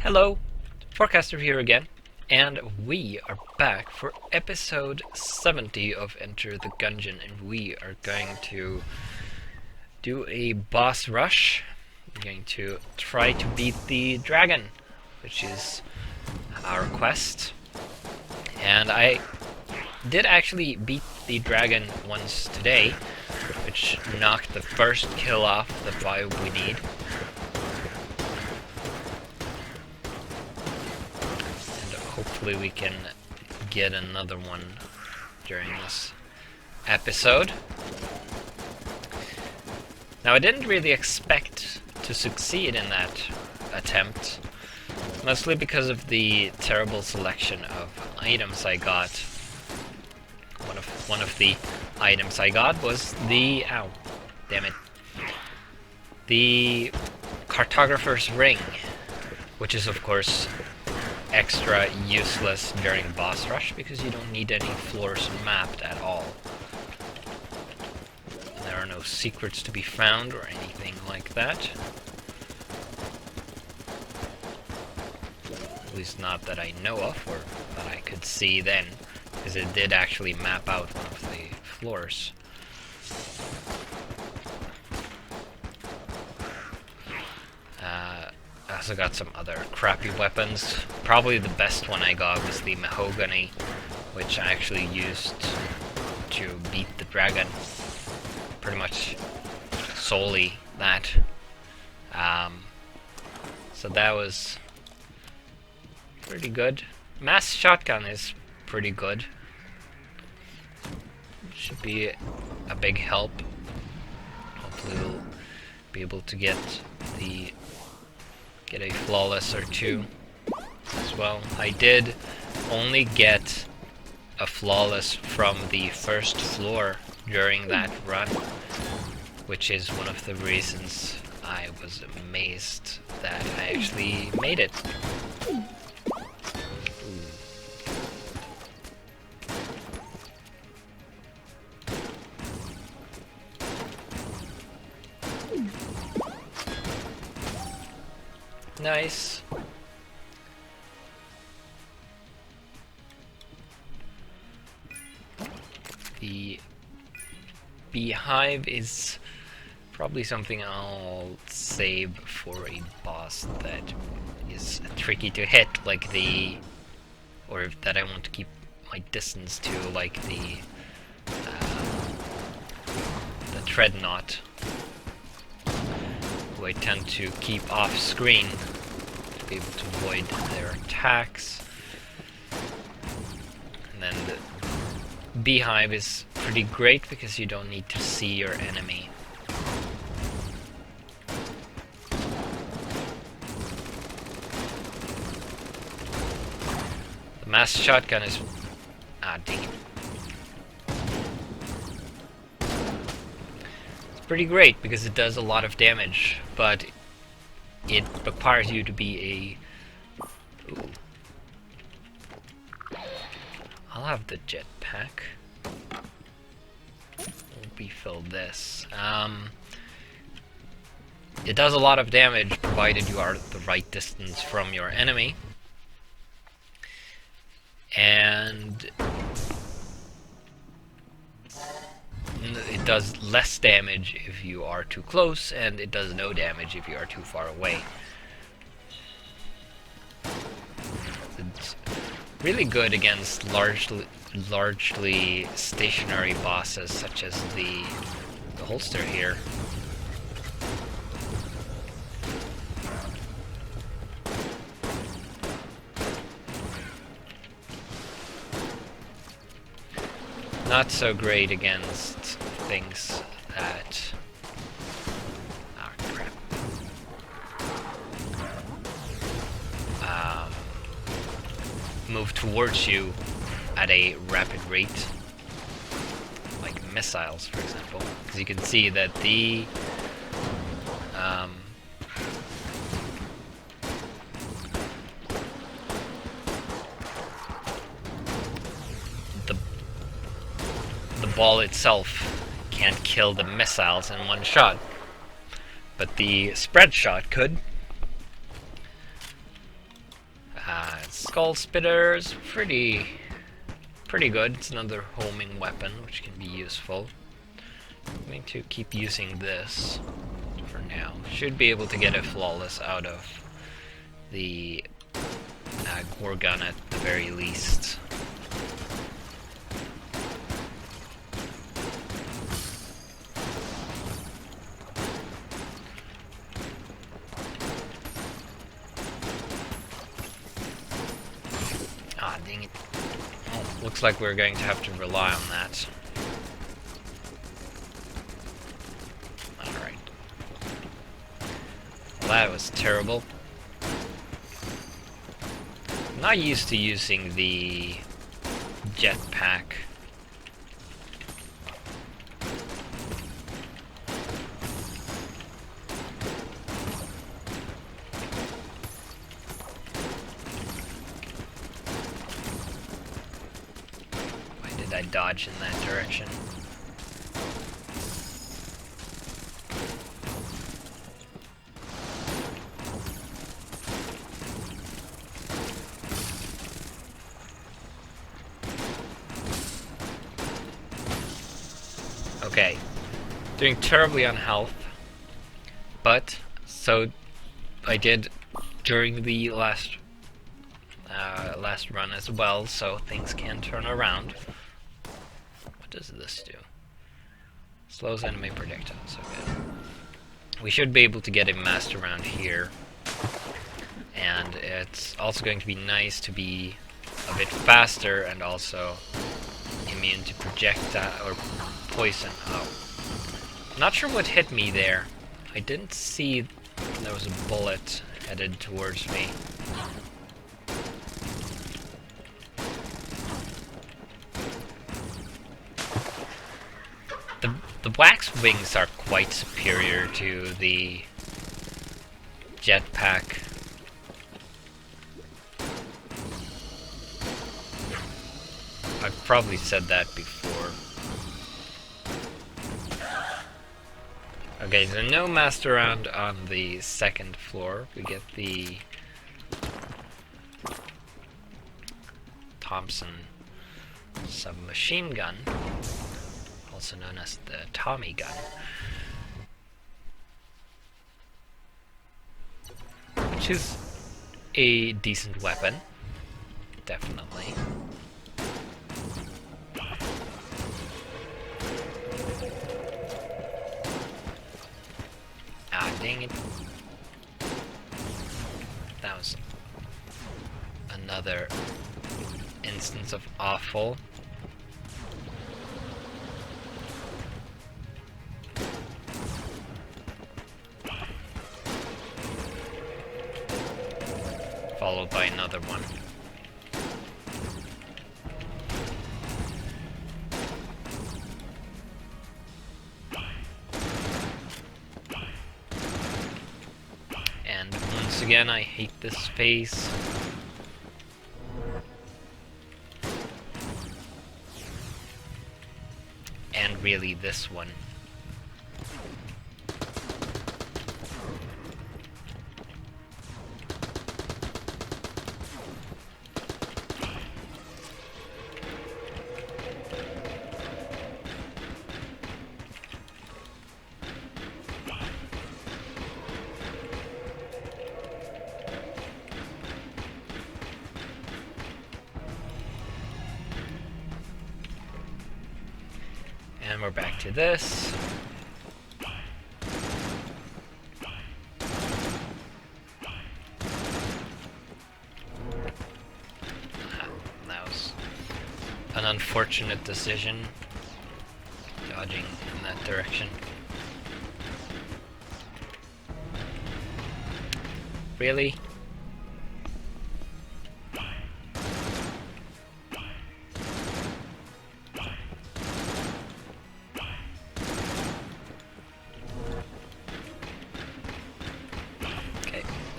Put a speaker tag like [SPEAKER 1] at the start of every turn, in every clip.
[SPEAKER 1] Hello, Forecaster here again, and we are back for episode 70 of Enter the Gungeon, and we are going to do a boss rush. We're going to try to beat the dragon, which is our quest. And I did actually beat the dragon once today, which knocked the first kill off the vibe we need. Hopefully we can get another one during this episode. Now I didn't really expect to succeed in that attempt, mostly because of the terrible selection of items I got. One of the items I got was the the cartographer's ring, which is of course extra useless during boss rush because you don't need any floors mapped at all. There are no secrets to be found or anything like that. At least not that I know of, or that I could see then, because it did actually map out one of the floors. I also got some other crappy weapons. Probably the best one I got was the mahogany, which I actually used to beat the dragon. Pretty much solely that. So that was pretty good. Mass shotgun is pretty good. Should be a big help. Hopefully we'll be able to get a flawless or two as well. I did only get a flawless from the first floor during that run, which is one of the reasons I was amazed that I actually made it. Nice. The beehive is probably something I'll save for a boss that is tricky to hit, like or that I want to keep my distance to, like the Dreadnought, who I tend to keep off screen to be able to avoid their attacks. And then the beehive is pretty great because you don't need to see your enemy. The mass shotgun is dang it. Pretty great because it does a lot of damage, but it requires you to be a... Ooh. I'll have the jetpack. We'll refill this. It does a lot of damage provided you are at the right distance from your enemy. And it does less damage if you are too close, and it does no damage if you are too far away. It's really good against largely stationary bosses, such as the holster here. Not so great against things that... oh, crap. Move towards you at a rapid rate, like missiles, for example. Because you can see that the ball itself can't kill the missiles in one shot, but the spread shot could. Skull Spitter's pretty good. It's another homing weapon, which can be useful. I'm going to keep using this for now. Should be able to get a flawless out of the Gorgon at the very least. Ah, dang it. Oh, looks like we're going to have to rely on that. Alright. Well, that was terrible. I'm not used to using the jetpack. Why did I dodge in that direction? Okay, doing terribly on health, but so I did during the last run as well, so things can turn around. What does this do? Slows enemy projectiles. Okay, we should be able to get a master round here, and it's also going to be nice to be a bit faster and also immune to projectile or poison. Oh. Not sure what hit me there. I didn't see there was a bullet headed towards me. The Black's wings are quite superior to the jetpack. I've probably said that before. Okay, so no master round on the second floor. We get the Thompson submachine gun, also known as the Tommy gun, which is a decent weapon, definitely. Dang it. That was another instance of awful. Followed by another one. Again, I hate this phase. And really this one. And we're back to this. That was an unfortunate decision, dodging in that direction. Really?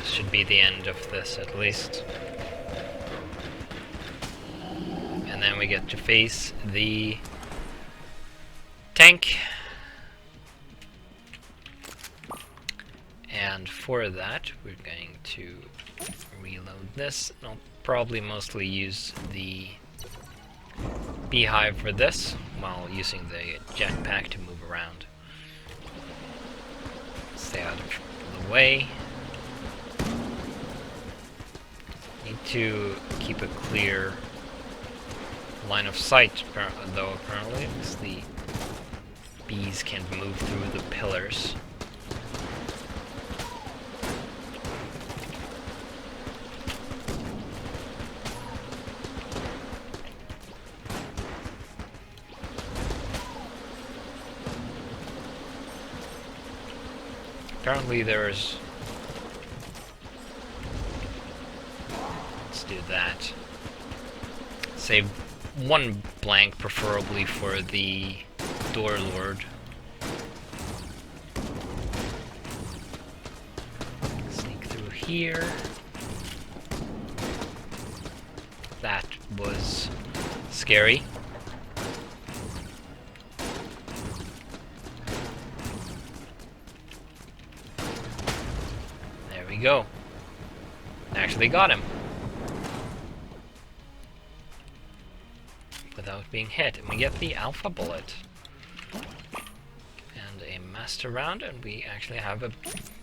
[SPEAKER 1] Should be the end of this at least. And then we get to face the tank. And for that, we're going to reload this. I'll probably mostly use the beehive for this, while using the jetpack to move around. Stay out of the way. Need to keep a clear line of sight, though, apparently, because the bees can't move through the pillars. Apparently there's... Let's do that. Save one blank, preferably for the Door Lord. Sneak through here. That was scary. There we go. Actually got him. Without being hit. And we get the alpha bullet. And a master round, and we actually have a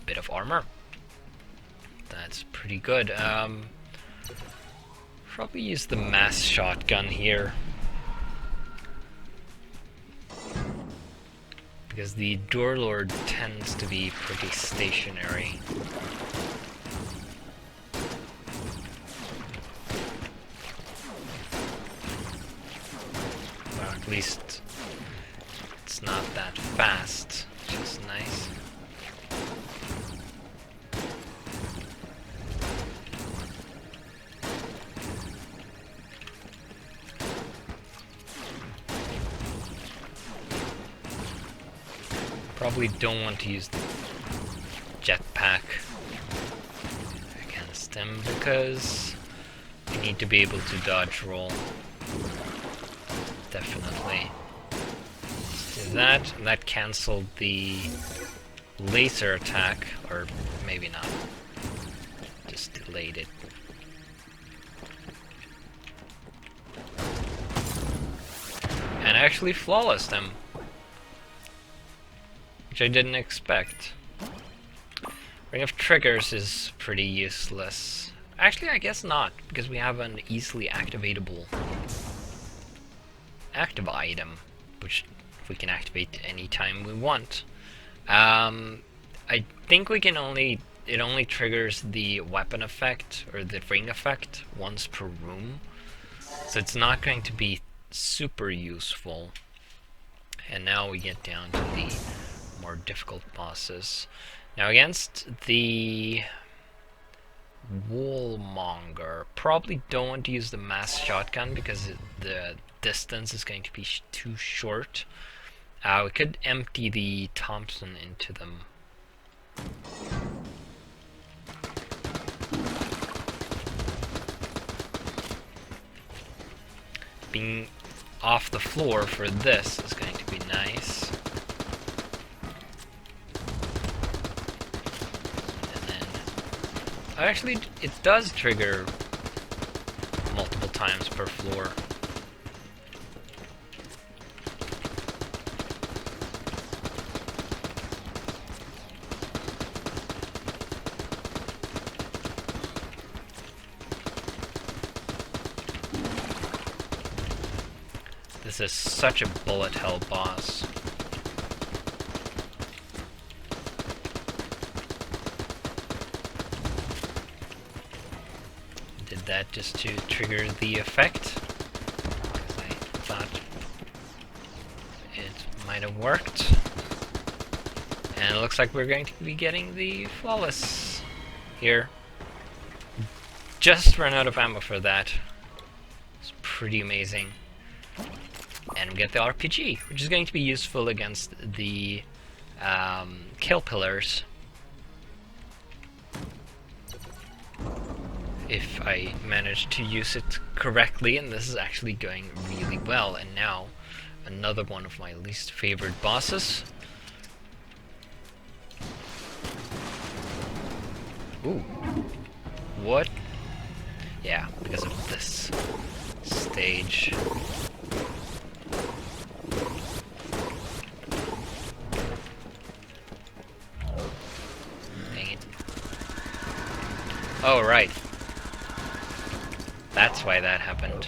[SPEAKER 1] bit of armor. That's pretty good. Probably use the mass shotgun here. Because the Door Lord tends to be pretty stationary. Or at least it's not that fast, which is nice. Probably don't want to use the jetpack against him because you need to be able to dodge roll. Definitely. Let's do that. That cancelled the laser attack, or maybe not. Just delayed it. And actually flawless them. Which I didn't expect. Ring of Triggers is pretty useless. Actually, I guess not, because we have an easily activatable active item, which we can activate anytime we want. I think we can only... it only triggers the weapon effect, or the ring effect, once per room. So it's not going to be super useful. And now we get down to the more difficult bosses. Now against the Wallmonger, probably don't want to use the mass shotgun because the distance is going to be too short. We could empty the Thompson into them. Being off the floor for this is going to be nice. Actually, it does trigger multiple times per floor. This is such a bullet hell boss. That just to trigger the effect, because I thought it might have worked. And it looks like we're going to be getting the flawless here. Just ran out of ammo for that. It's pretty amazing. And we get the RPG, which is going to be useful against the kill pillars. If I manage to use it correctly, and this is actually going really well. And now, another one of my least favorite bosses. Ooh. What? Yeah, because of this stage. Dang it. Oh, right. That's why that happened.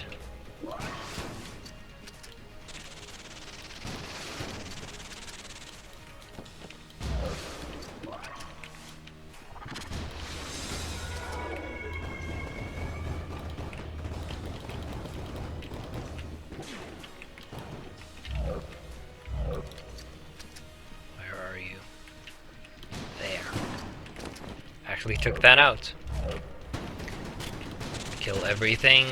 [SPEAKER 1] Where are you? There. Actually took that out. Kill everything.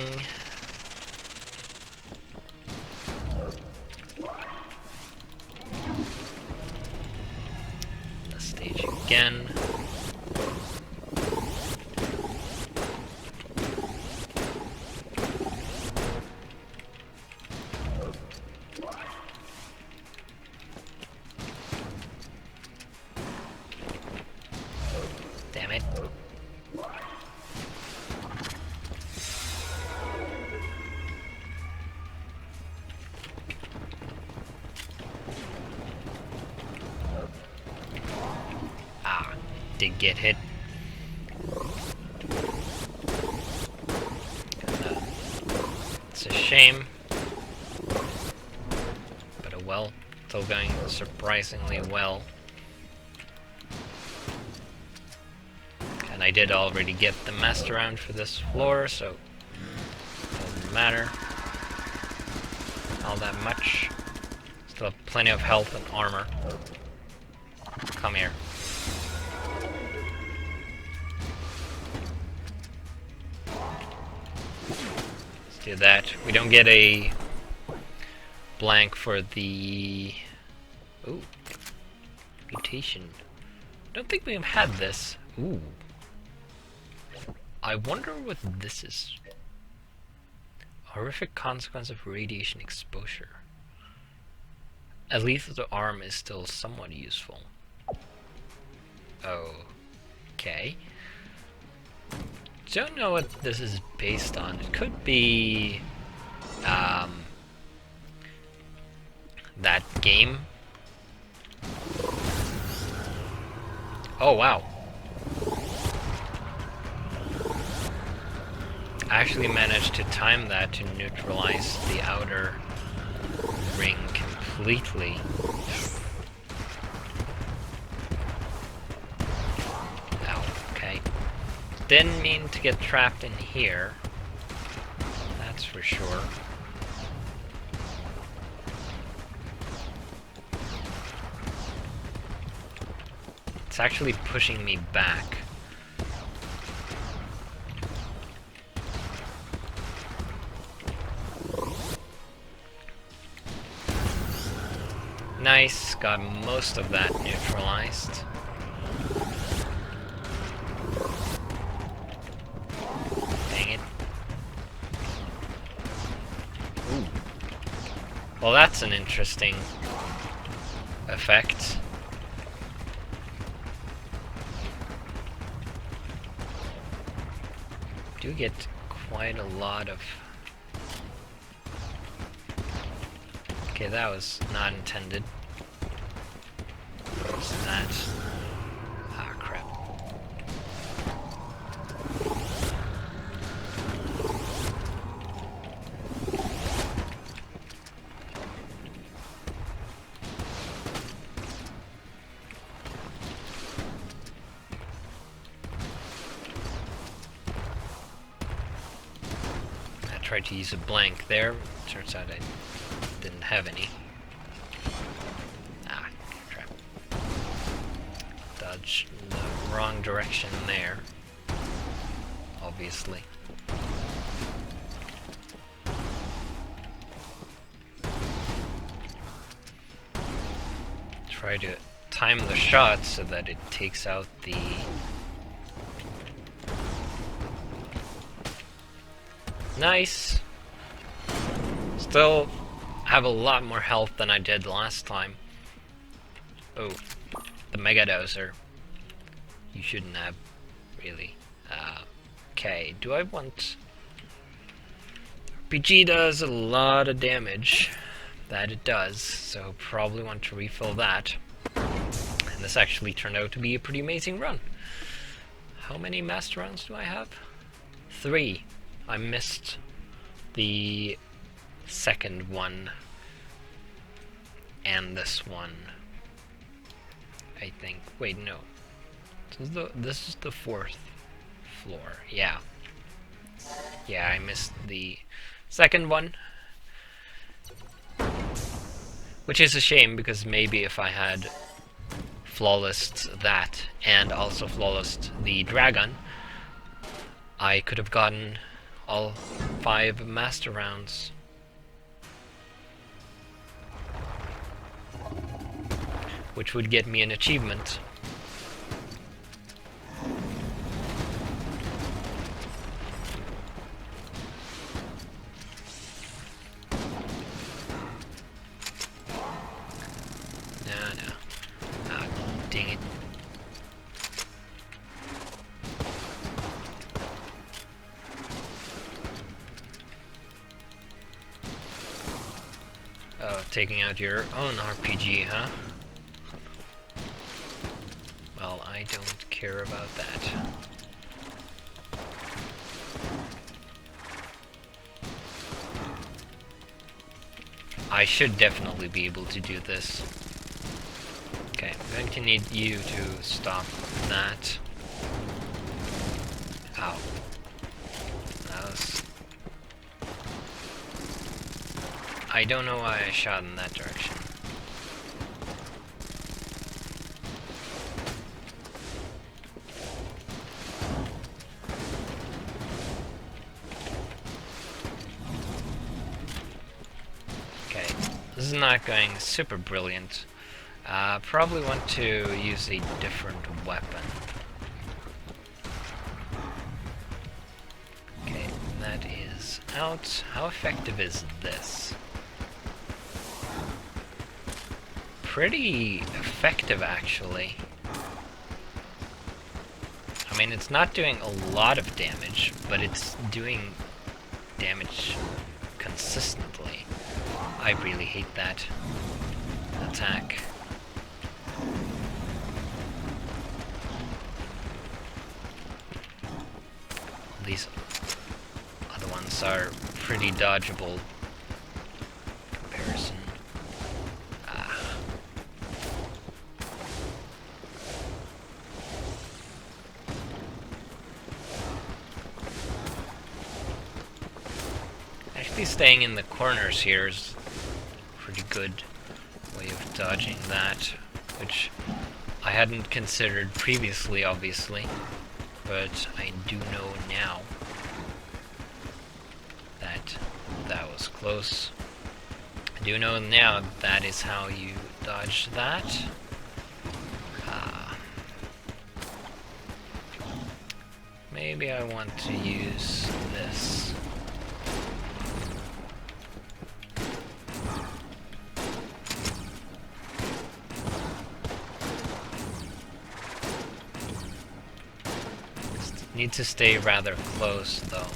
[SPEAKER 1] The stage again. Damn it. Ah, did get hit. It's a shame. But oh well. Still going surprisingly well. And I did already get the master round for this floor, so doesn't matter all that much. Still have plenty of health and armor. Come here. Let's do that. We don't get a blank for the... Ooh. Mutation. Don't think we've had this. Ooh. I wonder what this is. Horrific consequence of radiation exposure. At least the arm is still somewhat useful. Okay. Don't know what this is based on. It could be that game. Oh wow. I actually managed to time that to neutralize the outer ring completely. Ow, okay. Didn't mean to get trapped in here. That's for sure. It's actually pushing me back. Nice, got most of that neutralized. Dang it. Ooh. Well, that's an interesting effect. Do get quite a lot of... Okay, that was not intended. What's that? Ah, crap. I tried to use a blank there. Turns out I didn't have any. Ah, crap. Dodge the wrong direction there. Obviously. Try to time the shot so that it takes out the... Nice! Still have a lot more health than I did last time. Oh, the Mega Dozer. You shouldn't have really. Okay, do I want... RPG does a lot of damage. That it does, so probably want to refill that. And this actually turned out to be a pretty amazing run. How many master rounds do I have? 3. I missed the second one and this one, I think. Wait, no. This is the 4th floor. Yeah. Yeah, I missed the second one. Which is a shame, because maybe if I had flawlessed that and also flawlessed the Dragun, I could have gotten all 5 master rounds. Which would get me an achievement. No. Ah, dang it. Oh, taking out your own RPG, huh? Well, I don't care about that. I should definitely be able to do this. Okay, I'm going to need you to stop that. Ow. That was... I don't know why I shot in that direction. Okay, this is not going super brilliant. Probably want to use a different weapon. Okay, that is out. How effective is this? Pretty effective, actually. I mean, it's not doing a lot of damage, but it's doing damage consistently. I really hate that attack. These other ones are pretty dodgeable in comparison. Actually, staying in the corners here is a pretty good way of dodging that, which I hadn't considered previously, obviously, but I do know now that that was close. I do know now that is how you dodge that. Maybe I want to use this. Need to stay rather close, though.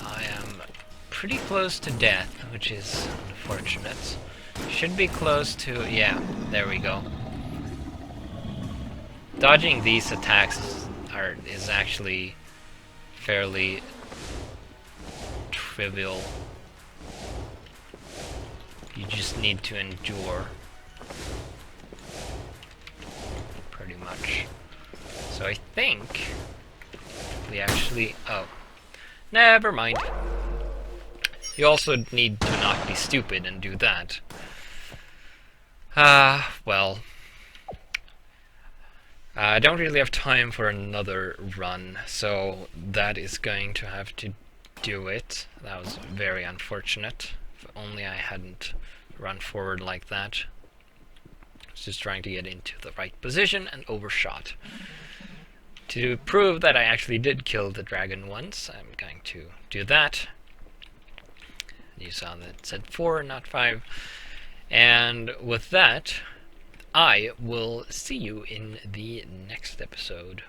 [SPEAKER 1] I am pretty close to death, which is unfortunate. Should be close to... yeah, there we go. Dodging these attacks is actually fairly trivial. You just need to endure. Pretty much. So I think we actually... oh. Never mind. You also need to not be stupid and do that. Well... I don't really have time for another run, so that is going to have to do it. That was very unfortunate. If only I hadn't run forward like that. I was just trying to get into the right position and overshot. To prove that I actually did kill the dragon once, I'm going to do that. You saw that it said 4, not 5. And with that, I will see you in the next episode.